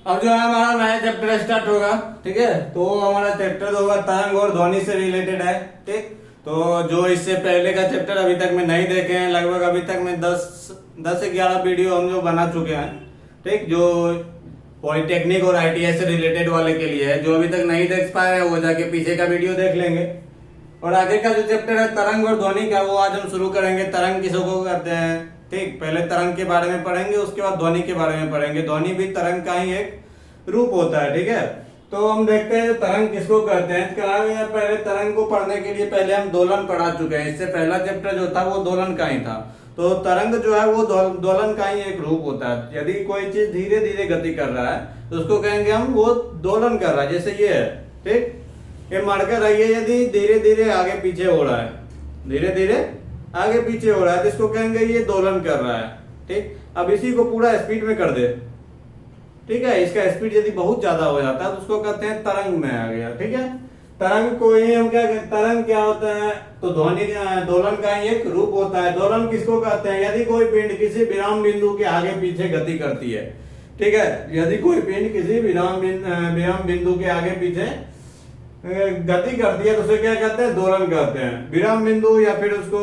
अब जो है हमारा नया चैप्टर स्टार्ट होगा। ठीक है, तो हमारा चैप्टर होगा तरंग और ध्वनि से रिलेटेड है। ठीक, तो जो इससे पहले का चैप्टर अभी तक में नहीं देखे हैं, लगभग अभी तक में 10 से 11 वीडियो हम जो बना चुके हैं। ठीक, जो पॉलिटेक्निक और आईटीआई से रिलेटेड वाले के लिए है। जो अभी तक नहीं देख पाए हैं वो जाके पीछे का वीडियो देख लेंगे। और आगे का जो चैप्टर है तरंग और ध्वनि का, वो आज हम शुरू करेंगे। तरंग किसको को कहते हैं, ठीक, पहले तरंग के बारे में पढ़ेंगे, उसके बाद ध्वनि के बारे में पढ़ेंगे। ध्वनि भी तरंग का ही एक रूप होता है। ठीक है, तो हम देखते हैं तरंग किसको कहते हैं। पहले तरंग को पढ़ने के लिए पहले हम दोलन पढ़ा चुके हैं। इससे पहला चैप्टर जो था वो दोलन का ही था। तो तरंग जो है वो दोलन का ही एक रूप होता है। यदि कोई चीज धीरे धीरे गति कर रहा है तो उसको कहेंगे हम वो दोलन कर रहा है। जैसे ये है, ठीक, ये मड़कर है, ये यदि धीरे धीरे आगे पीछे हो रहा है, धीरे धीरे आगे पीछे हो रहा है, तो इसको कहेंगे ये दोलन कर रहा है। ठीक, अब इसी को पूरा स्पीड में कर दे, ठीक है, इसका स्पीड यदि बहुत ज्यादा हो जाता है तो उसको कहते हैं तरंग में आ गया। ठीक है, तरंग को ही हम क्या, तरंग क्या होता है, तो ध्वनि दोलन का ही एक रूप होता है। दोलन किसको कहते हैं, यदि कोई पिंड किसी विराम बिंदु के आगे पीछे गति करती है। ठीक है, यदि कोई पिंड किसी विराम बिंदु के आगे पीछे गति करती है तो उसे क्या कहते हैं, दोलन कहते हैं। विराम बिंदु या फिर उसको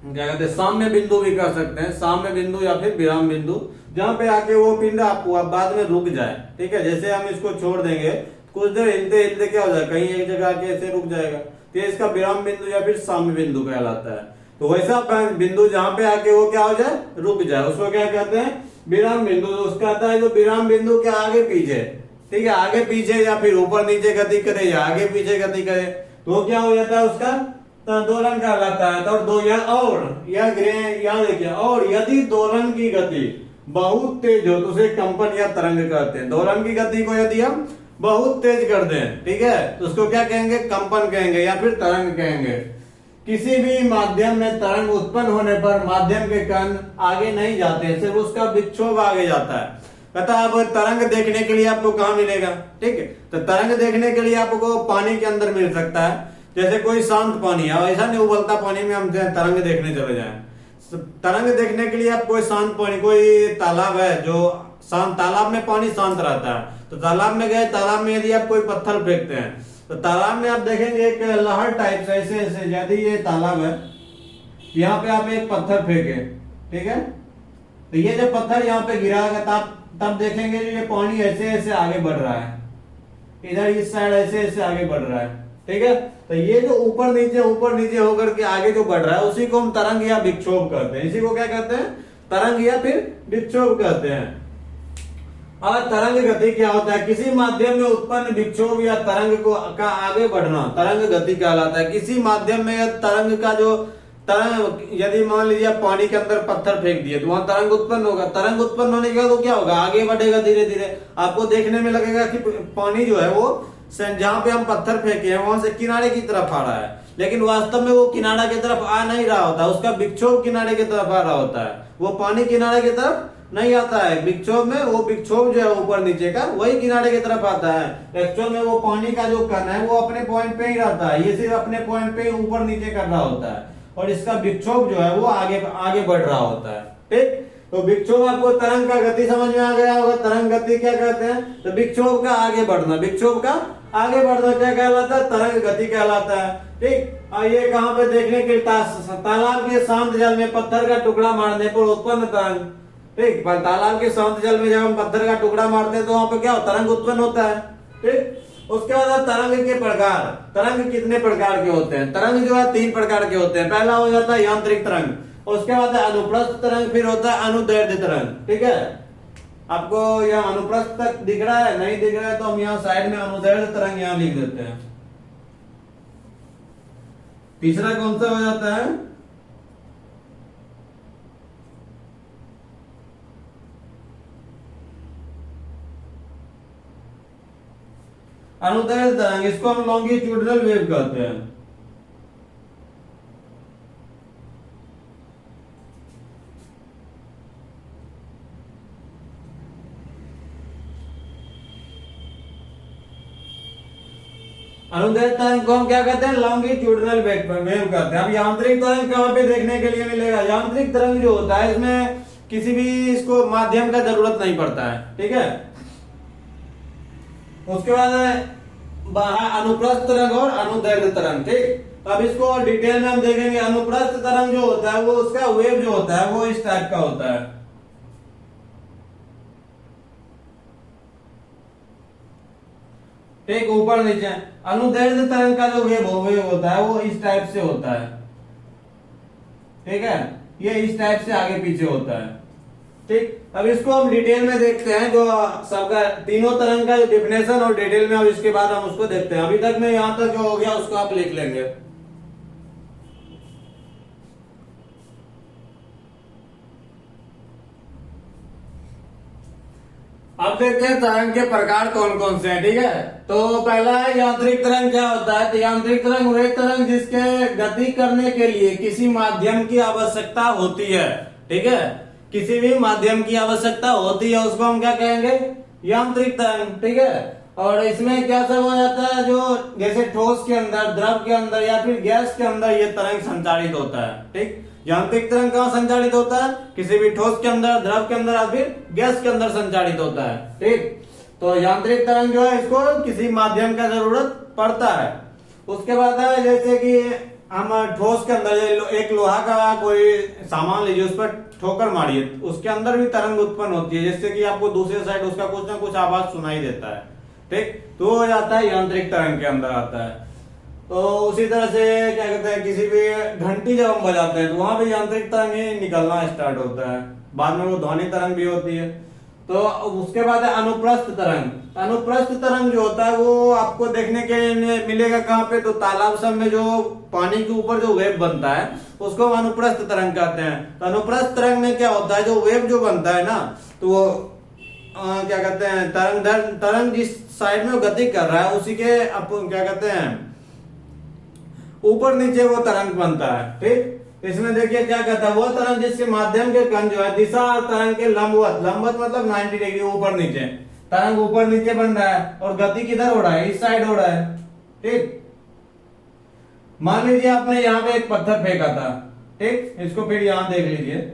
क्या कहते हैं, साम्य बिंदु भी कर सकते हैं। साम्य बिंदु या फिर विराम बिंदु, जहां पे आके वो पिंड आपको बाद में रुक जाए। ठीक है, जैसे हम इसको छोड़ देंगे, कुछ देर हिलते हिलते क्या हो जाए, कहीं एक जगह आके ऐसे रुक जाएगा, तो इसका विराम बिंदु या फिर साम्य बिंदु कहलाता है। तो वैसा बिंदु जहां पे आके वो क्या हो जाए, रुक जाए, उसको क्या कहते हैं, विराम बिंदु। उसका आता है जो विराम बिंदु के आगे पीछे, ठीक है, आगे पीछे या फिर ऊपर नीचे गति करे या आगे पीछे गति करे, तो क्या हो जाता है, उसका दोलन कहलाता है। तो दो या देखिए, और यदि दोलन की गति बहुत तेज हो तो उसे कंपन या तरंग कहते हैं। दोलन की गति को यदि हम बहुत तेज कर दें, ठीक है, तो उसको क्या कहेंगे, कंपन कहेंगे या फिर तरंग कहेंगे। किसी भी माध्यम में तरंग उत्पन्न होने पर माध्यम के कण आगे नहीं जाते, सिर्फ उसका विक्षोभ आगे जाता है। कहता है अब तरंग देखने के लिए आपको कहाँ मिलेगा, ठीक है, तो तरंग देखने के लिए आपको पानी के अंदर मिल सकता है। जैसे कोई शांत पानी है, ऐसा नहीं उबलता पानी में हम तरंग देखने चले जाएं। तरंग देखने के लिए आप कोई शांत पानी, कोई तालाब है जो शांत, तालाब में पानी शांत रहता है, तो तालाब में गए, तालाब में यदि आप कोई पत्थर फेंकते हैं तो तालाब में आप देखेंगे एक लहर टाइप से ऐसे ऐसे, यदि ये तालाब है, यहाँ पे आप एक पत्थर फेंके, ठीक है, तो ये जब पत्थर यहाँ पे गिरा तब देखेंगे ये पानी ऐसे ऐसे आगे बढ़ रहा है, इधर इस साइड ऐसे ऐसे आगे बढ़ रहा है। ठीक है, तो ये जो ऊपर नीचे होकर के आगे जो बढ़ रहा है उसी को हम तरंग या विक्षोभ कहते हैं। इसी को क्या कहते हैं, तरंग या फिर विक्षोभ कहते हैं। और तरंग गति क्या होता है, किसी माध्यम में उत्पन्न विक्षोभ या तरंग का आगे बढ़ना तरंग गति कहलाता है। किसी माध्यम में तरंग का जो तरंग, यदि मान लीजिए आप पानी के अंदर पत्थर फेंक दिए तो वहां तरंग उत्पन्न होगा। तरंग उत्पन्न होने के बाद तो क्या होगा, आगे बढ़ेगा धीरे धीरे। आपको देखने में लगेगा कि पानी जो है वो जहां पे हम पत्थर फेंके हैं वहां से किनारे की तरफ आ रहा है, लेकिन वास्तव में वो किनारा की तरफ आ नहीं रहा होता, उसका विक्षोभ किनारे की तरफ आ रहा होता है। वो पानी किनारे की तरफ नहीं आता है विक्षोभ में, वो विक्षोभ जो है ऊपर नीचे का वही किनारे की तरफ आता है। एक्चुअल में वो पानी का जो कण है वो अपने पॉइंट पे ही रहता है, ये सिर्फ अपने पॉइंट पे ही ऊपर नीचे कर रहा होता है, और इसका विक्षोभ जो है वो आगे बढ़ रहा होता है। ठीक, तो विक्षोभ, आपको तरंग का गति समझ में आ गया होगा। तरंग गति क्या कहते हैं, तो विक्षोभ का आगे बढ़ना, विक्षोभ का आगे बढ़ना क्या कहलाता है, तरंग गति कहलाता है। ठीक, और ये कहाँ पे देखने के, तालाब के शांत जल में पत्थर का टुकड़ा मारने पर उत्पन्न तरंग। ठीक, तालाब के शांत जल में जब हम पत्थर का टुकड़ा मारते हैं तो वहां पे क्या तरंग उत्पन्न होता है। ठीक, उसके बाद तरंग के प्रकार, तरंग कितने प्रकार के होते हैं, तरंग जो है 3 प्रकार के होते हैं। पहला हो जाता है यांत्रिक तरंग, उसके बाद अनुप्रस्थ तरंग, फिर होता है अनुदैर्ध्य तरंग। ठीक है, आपको यहाँ अनुप्रस्थ तक दिख रहा है, नहीं दिख रहा है तो हम यहाँ साइड में अनुदैर्ध्य तरंग यहाँ लिख देते हैं। तीसरा कौन सा हो जाता है, अनुदैर्ध्य तरंग, इसको हम लॉन्गिट्यूडनल वेव कहते हैं। अनुदैर्ध्य तरंग को हम क्या कहते हैं, लॉन्गिट्यूडनल वेव कहते हैं। अब यांत्रिक तरंग कहाँ पे देखने के लिए मिलेगा, यांत्रिक तरंग जो होता है इसमें किसी भी इसको माध्यम का जरूरत नहीं पड़ता है। ठीक है, उसके बाद बाहर अनुप्रस्थ तरंग और अनुदैर्घ्य तरंग। ठीक, अब इसको और डिटेल में हम देखेंगे। अनुप्रस्थ तरंग जो होता है वो उसका वेव जो होता है वो इस टाइप का होता है। ठीक, ऊपर नीचे। अनुदैर्घ्य तरंग का जो वेव होता है वो इस टाइप से होता है। ठीक है, ये इस टाइप से आगे पीछे होता है। ठीक, अब इसको हम डिटेल में देखते हैं, जो सबका तीनों तरंग का जो डिफिनेशन और डिटेल में, अब इसके बाद हम उसको देखते हैं। अभी तक में यहां तक जो हो गया उसको आप लिख लेंगे। अब देखते हैं तरंग के प्रकार कौन कौन से हैं। ठीक है, तो पहला है यांत्रिक तरंग। क्या होता है? तो यांत्रिक तरंग वे तरंग जिसके गति करने के लिए किसी माध्यम की आवश्यकता होती है। ठीक है, किसी भी माध्यम की आवश्यकता होती है उसको हम क्या कहेंगे? यांत्रिक तरंग। ठीक है, और इसमें क्या सब हो जाता है, जो जैसे ठोस के अंदर, द्रव के अंदर या फिर गैस के अंदर ये तरंग संचारित होता है। ठीक, यांत्रिक तरंग कहाँ संचारित होता है? किसी भी ठोस के अंदर, द्रव के अंदर या फिर गैस के अंदर संचारित होता है। ठीक, तो यांत्रिक तरंग जो है इसको किसी माध्यम का जरूरत पड़ता है। उसके बाद है जैसे कि हम ठोस के अंदर एक लोहा का कोई सामान लीजिए, उस पर ठोकर मारिए, उसके अंदर भी तरंग उत्पन्न होती है, जिससे कि आपको दूसरे साइड उसका कुछ ना कुछ आवाज सुनाई देता है। ठीक, तो हो जाता है यांत्रिक तरंग के अंदर आता है। तो उसी तरह से क्या कहते हैं, किसी भी घंटी जब हम बजाते हैं तो वहां भी यांत्रिक तरंग ही निकलना स्टार्ट होता है, बाद में वो ध्वनि तरंग भी होती है। तो उसके बाद है अनुप्रस्थ तरंग। अनुप्रस्थ तरंग जो होता है वो आपको देखने के लिए मिलेगा कहाँ पे? तो तालाब सब में जो पानी के ऊपर जो वेव बनता है उसको हम अनुप्रस्थ तरंग कहते हैं। तो अनुप्रस्थ तरंग में क्या होता है, जो वेव जो बनता है ना, तो वो क्या कहते हैं, तरंग जिस साइड में गति कर रहा है उसी के क्या कहते हैं, ऊपर नीचे वो तरंग बनता है। ठीक, इसमें देखिए क्या कहता है, वो तरंग जिसके माध्यम के कण जो है दिशा और तरंग के लंबवत, लंबवत मतलब 90 डिग्री ऊपर नीचे, तरंग ऊपर नीचे बन रहा है और गति किधर हो रहा है? इस साइड हो रहा है। ठीक, मान लीजिए आपने यहाँ पे एक पत्थर फेंका था। ठीक, इसको फिर यहाँ देख लीजिए।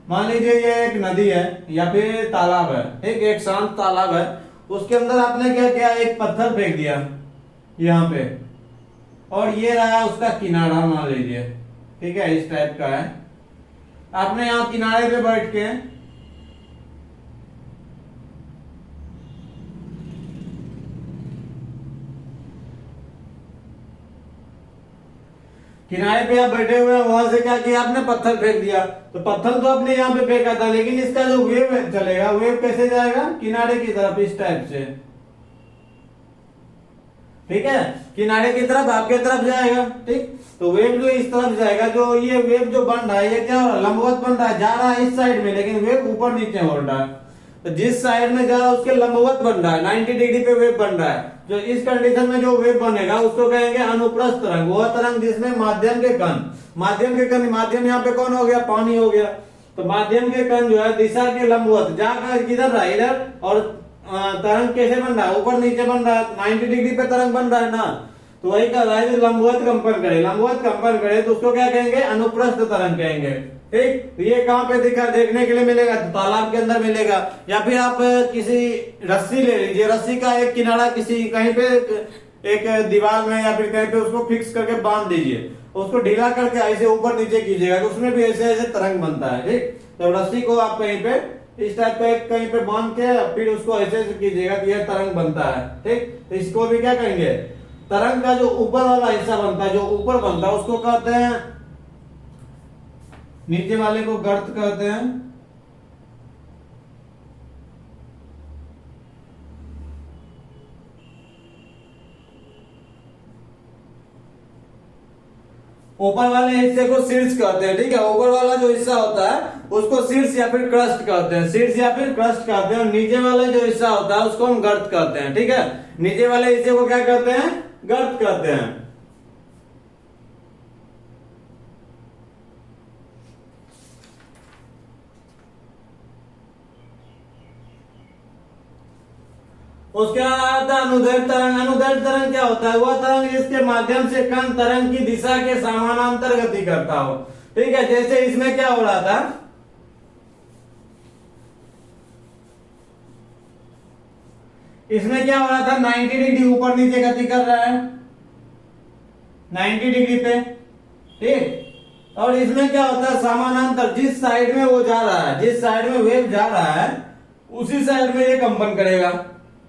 मान लीजिए ये एक नदी है या फिर तालाब है। ठीक, एक शांत तालाब है, उसके अंदर आपने क्या किया, एक पत्थर फेंक दिया यहाँ पे, और ये रहा उसका किनारा मान लीजिए। ठीक है, इस टाइप का है। आपने यहाँ किनारे पे बैठ के किनारे पे आप बैठे हुए हैं, वहां से क्या किया आपने, पत्थर फेंक दिया। तो पत्थर तो आपने यहाँ पे फेंका था, लेकिन इसका जो वेव चलेगा, वेव कैसे जाएगा? किनारे की तरफ, इस टाइप से। ठीक है, किनारे की तरफ, आपके तरफ जाएगा। ठीक, तो वेव जो इस तरफ जाएगा, जो ये वेव जो बन रहा है ये क्या लंबवत बन रहा है, जा रहा है इस साइड में, लेकिन वेव ऊपर नीचे हो रहा है। तो जिस साइड में जा रहा है उसके लंबवत बन रहा है, 90 डिग्री पे वेव बन रहा है। जो इस कंडीशन में जो वेव बनेगा उसको कहेंगे अनुप्रस्थ तरंग। वह तरंग जिसमें माध्यम के कण, माध्यम यहाँ पे कौन हो गया? पानी हो गया। तो माध्यम के कण जो है दिशा के लंबवत जाकर किधर रहा? इधर। और तरंग कैसे बन रहा है? ऊपर नीचे बन रहा है, 90 डिग्री पे तरंग बन रहा है ना। तो वही कह रहा है कि लंबवत कंपन करे, लंबवत कंपन करे तो उसको क्या कहेंगे? अनुप्रस्थ तरंग कहेंगे। ठीक, ये कहाँ पे देखने के लिए मिलेगा? तो तालाब के अंदर मिलेगा। या फिर आप किसी रस्सी ले लीजिए, रस्सी का एक किनारा किसी कहीं पे एक दीवार में या फिर कहीं पे उसको फिक्स करके बांध दीजिए, उसको ढीला करके ऐसे ऊपर नीचे कीजिएगा तो उसमें भी ऐसे ऐसे तरंग बनता है। ठीक, तो रस्सी को आप कहीं पे इस टाइप पे कहीं पे बांध के फिर उसको ऐसे ऐसे कीजिएगा तो यह तरंग बनता है। ठीक, तो इसको भी क्या कहेंगे? तरंग का जो ऊपर वाला हिस्सा बनता है, जो ऊपर बनता है उसको कहते हैं, नीचे वाले को गर्त कहते हैं। ऊपर वाले हिस्से को शीर्ष कहते हैं। ठीक है, ऊपर वाला जो हिस्सा होता है उसको शीर्ष या फिर क्रस्ट कहते हैं, शीर्ष या फिर क्रस्ट कहते हैं। और नीचे वाला जो हिस्सा होता है उसको हम गर्त कहते हैं। ठीक है, नीचे वाले हिस्से को क्या कहते हैं? गर्त कहते हैं। उसके बाद अनुदैर्घ्य तरंग। अनुदैर्घ्य तरंग क्या होता है? वह तरंग जिसके माध्यम से कण तरंग की दिशा के समानांतर गति करता हो। ठीक है, जैसे इसमें क्या हो रहा था, इसमें क्या हो रहा था, 90 डिग्री ऊपर नीचे गति कर रहा है 90 डिग्री पे, ठीक। और इसमें क्या होता है, समानांतर जिस साइड में वो जा रहा है, जिस साइड में वेव जा रहा है उसी साइड में ये कंपन करेगा,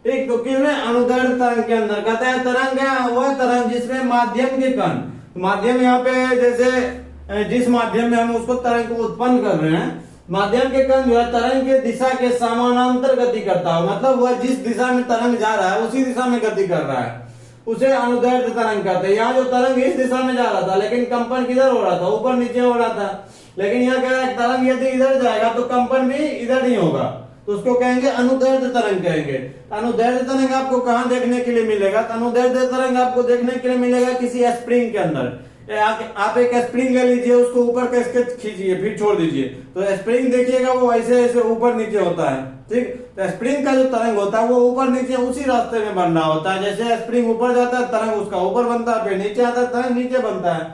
ठीक। तो किसमें, अनुदैर्ध्य तरंग के अंदर। कहता है तरंग क्या, वह तरंग जिसमें माध्यम के कण, माध्यम यहाँ पे जैसे जिस माध्यम में हम उसको तरंग को उत्पन्न कर रहे हैं, माध्यम के कण जो है तरंग के दिशा के समानांतर गति करता हो, मतलब वह जिस दिशा में तरंग जा रहा है उसी दिशा में गति कर रहा है, उसे अनुदैर्ध्य तरंग कहते हैं। यहाँ जो तरंग इस दिशा में जा रहा था लेकिन कंपन किधर हो रहा था, ऊपर नीचे हो रहा था, लेकिन यहाँ कह रहा है तरंग यदि इधर जाएगा तो कंपन भी इधर ही होगा, तो उसको कहेंगे अनुदैर्ध्य तरंग कहेंगे। अनुदैर्ध्य तरंग आपको कहाँ देखने के लिए मिलेगा, तो अनुदैर्ध्य तरंग आपको देखने के लिए मिलेगा किसी स्प्रिंग के अंदर। आप एक स्प्रिंग ले लीजिए, उसको ऊपर कैसे खींचिए फिर छोड़ दीजिए, तो स्प्रिंग देखिएगा वो ऐसे ऐसे ऊपर नीचे होता है, ठीक। तो स्प्रिंग का जो तरंग होता है वो ऊपर नीचे उसी रास्ते में बन रहा होता है, जैसे स्प्रिंग ऊपर जाता है तरंग उसका ऊपर बनता है, फिर नीचे आता है तरंग नीचे बनता है।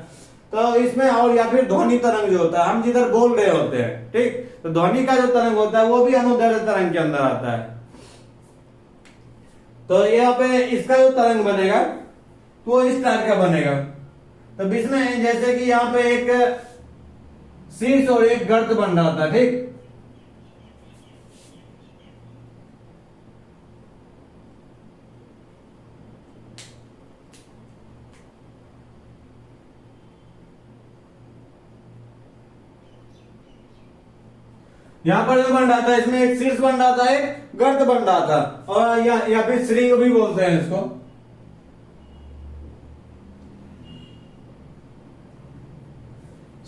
तो इसमें और या फिर ध्वनि तरंग जो होता है, हम जिधर बोल रहे होते हैं, ठीक, तो ध्वनि का जो तरंग होता है वो भी अनुदैर्ध्य तरंग के अंदर आता है। तो यहाँ पे इसका जो तरंग बनेगा वो इस टाइप का बनेगा। तो बीच में जैसे कि यहाँ पे एक शीर्ष और एक गर्त बन रहा था, ठीक। यहाँ पर जो बन रहा था इसमें एक शीर्ष बन रहा था, एक गर्त बन रहा था, और या फिर श्रृंग भी बोलते हैं इसको।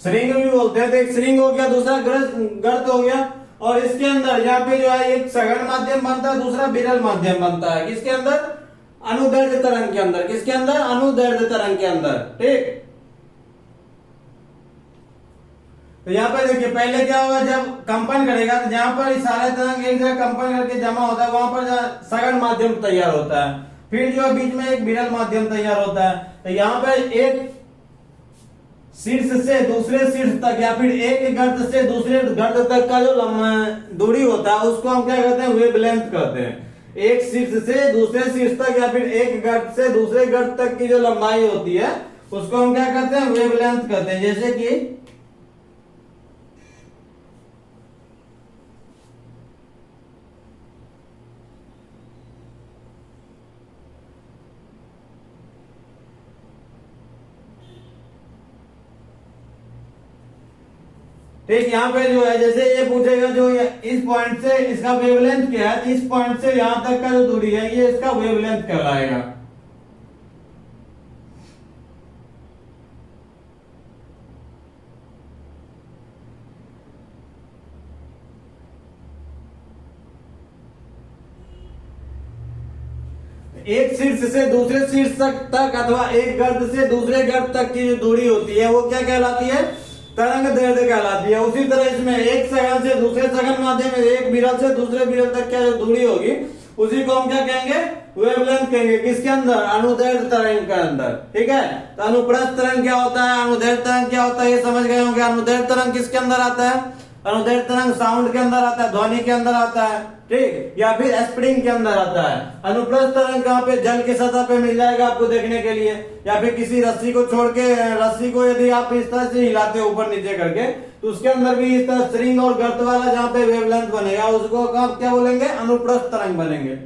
श्रृंग भी बोलते हैं। तो एक श्रृंग हो गया, दूसरा गर्त हो गया, और इसके अंदर यहाँ पे जो है एक सघन माध्यम बनता है, दूसरा विरल माध्यम बनता है। किसके अंदर, अनुदैर्ध्य तरंग के अंदर। किसके अंदर, अनुदैर्ध्य तरंग के अंदर, ठीक। तो यहाँ पर देखिए पहले क्या होगा, जब कंपन करेगा तो जहां पर सारे तरंग एक जगह कंपन करके जमा होता है वहां पर सघन माध्यम तैयार होता है, फिर जो बीच में एक विरल माध्यम तैयार होता है। तो यहाँ पर एक शीर्ष से दूसरे शीर्ष तक या फिर एक गर्त से दूसरे गर्त तक का जो दूरी होता है उसको हम क्या कहते हैं, वेवलेंथ कहते हैं। एक शीर्ष से दूसरे शीर्ष तक या फिर एक गर्त से दूसरे गर्त तक की जो लंबाई होती है उसको हम क्या कहते हैं, वेवलेंथ कहते हैं। जैसे कि ठीक, यहाँ पे जो है जैसे ये पूछेगा जो इस पॉइंट से इसका वेवलेंथ क्या है, इस पॉइंट से यहां तक का जो दूरी है ये इसका वेवलेंथ कहलाएगा। एक शीर्ष से दूसरे शीर्ष तक अथवा एक गर्त से दूसरे गर्त तक की जो दूरी होती है वो क्या कहलाती है, तरंग दैर्ध्य कहलाती है। उसी तरह इसमें एक सघन से दूसरे सघन माध्यम में एक विरल से दूसरे विरल तक क्या जो दूरी होगी उसी को हम क्या कहेंगे, वेवलेंथ कहेंगे। किसके अंदर, अनुदैर्ध्य तरंग के अंदर, ठीक है। तो अनुप्रस्थ तरंग क्या होता है, अनुदैर्ध्य तरंग क्या होता है ये समझ गए होंगे। अनुदैर्ध्य तरंग किसके अंदर आता है, अनुदैर्ध्य तरंग साउंड के अंदर आता है, ध्वनि के अंदर आता है, ठीक, या फिर स्प्रिंग के अंदर आता है। अनुप्रस्थ तरंग कहाँ पे, जल की सतह पे मिल जाएगा आपको देखने के लिए, या फिर किसी रस्सी को छोड़ के, रस्सी को यदि आप इस तरह से हिलाते हो ऊपर नीचे करके तो उसके अंदर भी इस तरह श्रृंग और गर्त वाला जहाँ पे वेवलेंथ बनेगा उसको क्या बोलेंगे, अनुप्रस्थ तरंग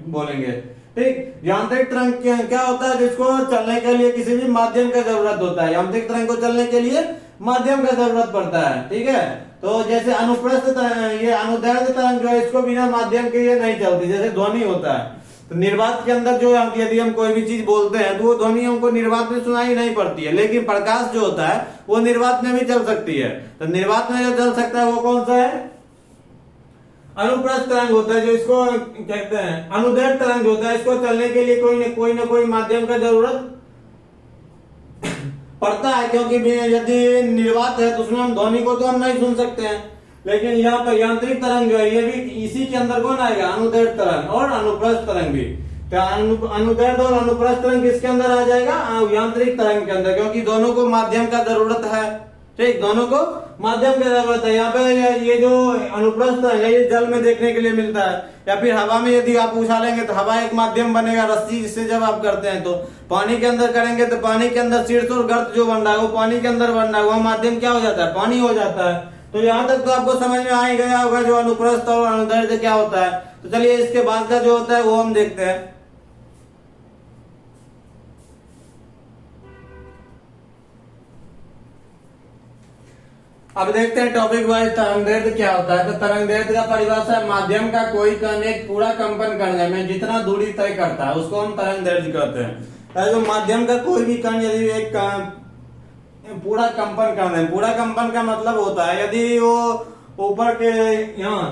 बोलेंगे, ठीक। यांत्रिक तरंग क्या होता है, जिसको चलने के लिए किसी भी माध्यम की जरूरत होता है। यांत्रिक तरंग को चलने के लिए माध्यम का जरूरत पड़ता है, ठीक है। तो जैसे अनुप्रस्थ तरंग, ये अनुदैर्ध्य तरंग जो है इसको बिना माध्यम के ये नहीं चलती, जैसे ध्वनि होता है। तो निर्वात के अंदर जो यदि हम कोई भी चीज बोलते हैं तो वो ध्वनि हमको निर्वात में सुनाई नहीं पड़ती है, लेकिन प्रकाश जो होता है वो निर्वात में भी चल सकती है। तो निर्वात में जो चल सकता है वो कौन सा है, अनुप्रस्थ तरंग होता है, जो इसको कहते हैं। अनुदैर्ध्य तरंग होता है, इसको चलने के लिए कोई ना कोई माध्यम का जरूरत पड़ता है, क्योंकि यदि निर्वात है तो उसमें हम ध्वनि को तो हम नहीं सुन सकते हैं। लेकिन यहाँ पर यांत्रिक तरंग जो है ये भी इसी के अंदर कौन आएगा, अनुदैर्ध्य तरंग और अनुप्रस्थ तरंग भी। तो अनुदैर्ध्य और अनुप्रस्थ तरंग किसके अंदर आ जाएगा, यांत्रिक तरंग के अंदर, क्योंकि दोनों को माध्यम का जरूरत है, ठीक, दोनों को माध्यम की जरूरत है। यहाँ पे ये जो अनुप्रस्थ है ये जल में देखने के लिए मिलता है, या फिर हवा में यदि आप उछालेंगे तो हवा एक माध्यम बनेगा, रस्सी जिससे जब आप करते हैं तो पानी के अंदर करेंगे तो पानी के अंदर शीर्ष और गर्त जो बन रहा है वो पानी के अंदर बन रहा है, वह माध्यम क्या हो जाता है, पानी हो जाता है। तो यहाँ तक तो आपको समझ में आ ही गया होगा जो अनुप्रस्थ और अनुदैर्ध्य क्या होता है। तो चलिए इसके बाद का जो होता है वो हम देखते हैं। अब देखते हैं टॉपिक वाइज तरंगदैर्ध्य क्या होता है। तो तरंगदैर्ध्य का परिभाषा है माध्यम का कोई कण एक पूरा कंपन करने में जितना दूरी तय करता है उसको हम तरंगदैर्ध्य कहते हैं। तो माध्यम का कोई भी कण यदि एक पूरा कंपन करने में, पूरा कंपन का मतलब होता है यदि वो ऊपर के यहाँ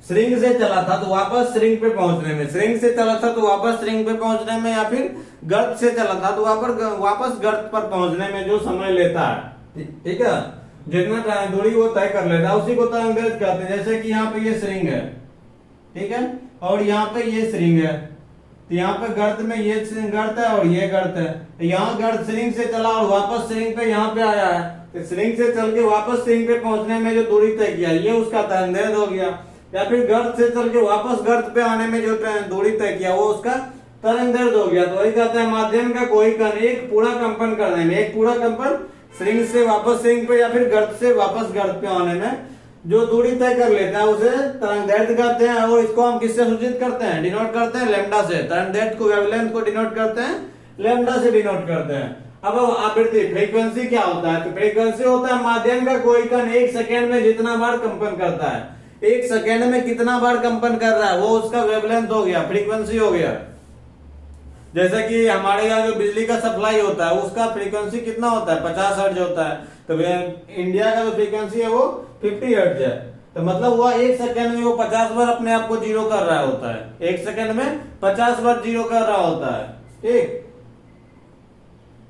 श्रृंग से चला था तो वापस श्रृंग पे पहुंचने में, श्रृंग से चला था तो वापस श्रृंग पे पहुंचने में, या फिर गर्त से चला था तो वापस गर्त पर पहुंचने में जो समय लेता है, ठीक है, जितना दूरी वो तय कर लेता है उसी को तरंगदैर्ध्य कहते हैं। जैसे कि यहाँ पे ये श्रृंग है, ठीक है, और यहाँ पे ये श्रृंग है, तो यहाँ पे गर्त में ये गर्त है और ये गर्त है, तो यहाँ गर्त श्रृंग से चला और वापस श्रृंग पे यहाँ पे आया है, तो श्रृंग से चल के वापस श्रृंग पे पहुंचने में जो दूरी तय किया ये उसका तरंगदैर्ध्य हो गया। या फिर गर्त से चल के वापस गर्त पे आने में जो दूरी तय किया वो उसका तरंगदैर्ध्य हो गया। तो वही कहते हैं माध्यम का कोई कण एक पूरा कंपन करने में, एक पूरा कंपन श्रृंग से वापस श्रृंग पे या फिर गर्त से वापस गर्त पे आने में जो दूरी तय कर लेता है उसे तरंगदैर्ध्य कहते हैं। और इसको हम किससे सूचित करते हैं, डिनोट करते हैं लैम्डा से। तरंगदैर्ध्य को वेवलेंथ को डिनोट करते हैं लैम्डा से डिनोट करते हैं। अब आवृत्ति फ्रीक्वेंसी क्या होता है, तो फ्रीक्वेंसी होता है माध्यम का कोई कण एक सेकेंड में जितना बार कंपन करता है, एक सेकेंड में कितना बार कंपन कर रहा है वो उसका वेवलेंथ हो गया, फ्रीक्वेंसी हो गया। जैसे कि हमारे यहाँ जो बिजली का सप्लाई होता है उसका फ्रीक्वेंसी कितना होता है, 50 हर्ट्ज होता है। तो इंडिया का जो फ्रीक्वेंसी है वो 50 हर्ट्ज है। तो मतलब हुआ एक सेकंड में वो 50 बार अपने आप को जीरो कर रहा होता है, एक सेकंड में 50 बार जीरो कर रहा होता है, ठीक।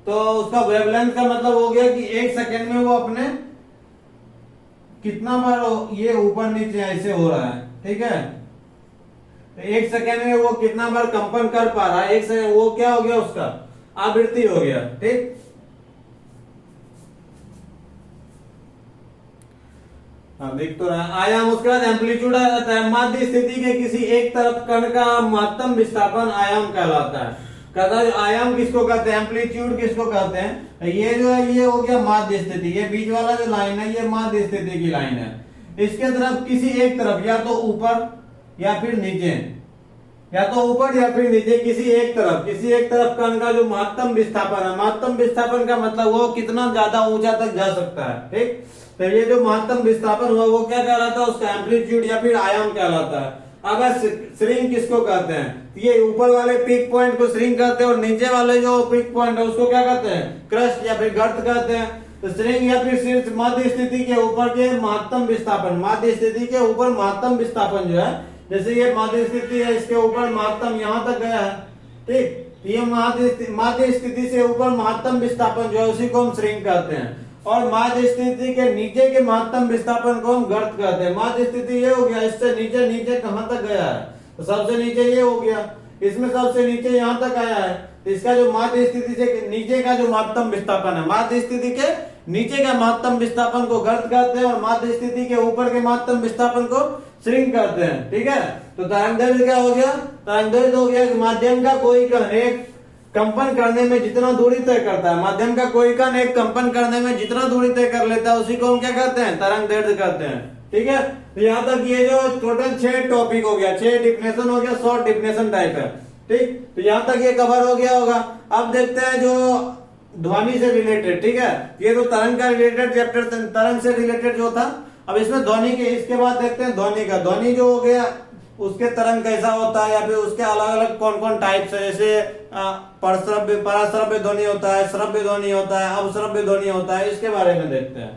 तो उसका वेवलेंथ का मतलब हो गया कि एक सेकंड में वो अपने कितना बार ये ऊपर नीचे ऐसे हो रहा है, ठीक है। तो एक सेकेंड में वो कितना बार कंपन कर पा रहा है, एक सेकेंड वो क्या हो गया, उसका आवृत्ति हो गया, ठीक। देख तो रहा आयाम, उसके बाद एम्पलीट्यूड आ जाता है। माध्य स्थिति के किसी एक तरफ कण का महत्तम विस्थापन आयाम कहलाता है। कहता है आयाम किसको कहते हैं, एम्पलीट्यूड किसको कहते हैं। ये जो है ये हो गया माध्य स्थिति, ये बीच वाला जो लाइन है ये माध्य स्थिति की लाइन है। इसके तरफ किसी एक तरफ या तो ऊपर या फिर नीचे, या तो ऊपर या फिर नीचे, किसी एक तरफ कण का जो महत्तम विस्थापन है, महत्तम विस्थापन का मतलब वो कितना ज्यादा ऊंचा तक जा सकता है, ठीक। तो ये जो महत्तम विस्थापन हुआ वो क्या कहलाता है, उसका एम्पलीट्यूड या फिर आयाम कहलाता है। अब श्रृंग किसको कहते हैं, ये ऊपर वाले पीक पॉइंट को श्रृंग कहते हैं और नीचे वाले जो पीक पॉइंट है उसको क्या कहते हैं, क्रस्ट या फिर गर्त कहते हैं। तो श्रृंग या फिर शीर्ष मध्य स्थिति के ऊपर के महत्तम विस्थापन, मध्य स्थिति के ऊपर महत्तम विस्थापन जो है, जैसे ये मध्य स्थिति है इसके ऊपर महत्तम यहाँ तक गया है, ठीक। ये मध्य स्थिति से ऊपर महत्तम विस्थापन जो है उसी को हम श्रृंग कहते हैं। और मध्य स्थिति के नीचे के महत्तम विस्थापन को हम गर्त कहते हैं। मध्य स्थिति ये हो गया, इससे नीचे नीचे कहाँ तक गया है, तो सबसे नीचे ये हो गया, इसमें सबसे नीचे यहाँ तक आया है। तो इसका जो मध्य स्थिति से नीचे का जो महत्तम विस्थापन है, मध्य स्थिति के नीचे का महत्तम विस्थापन को गर्त कहते हैं और मध्य स्थिति के ऊपर के महत्तम विस्थापन को श्रृंग करते हैं, ठीक है। तो तरंगदैर्ध्य क्या हो गया, तरंगदैर्ध्य हो गया कि माध्यम का कोई कण एक कंपन करने में जितना दूरी तय करता है, माध्यम का कोई कण एक कंपन करने में जितना दूरी तय कर लेता है उसी को हम क्या कहते हैं, तरंगदैर्ध्य कहते हैं, ठीक है। तो यहाँ तक ये जो टोटल 6 टॉपिक हो गया, 6 डिफिनेशन हो गया, शॉर्ट डिफिनेशन टाइप है, ठीक। तो यहाँ तक ये कवर हो गया होगा। अब देखते हैं जो ध्वनि से रिलेटेड, ठीक है। ये तो तरंग का रिलेटेड चैप्टर, तरंग से रिलेटेड जो था। अब इसमें ध्वनि के, इसके बाद देखते हैं ध्वनि का। ध्वनि जो हो गया उसके तरंग कैसा होता है या फिर उसके अलग अलग कौन कौन टाइप्स है, जैसे परश्रव्य, पराश्रव्य ध्वनि होता है, श्रव्य ध्वनि होता है, अवश्रव्य ध्वनि होता है, इसके बारे में देखते हैं।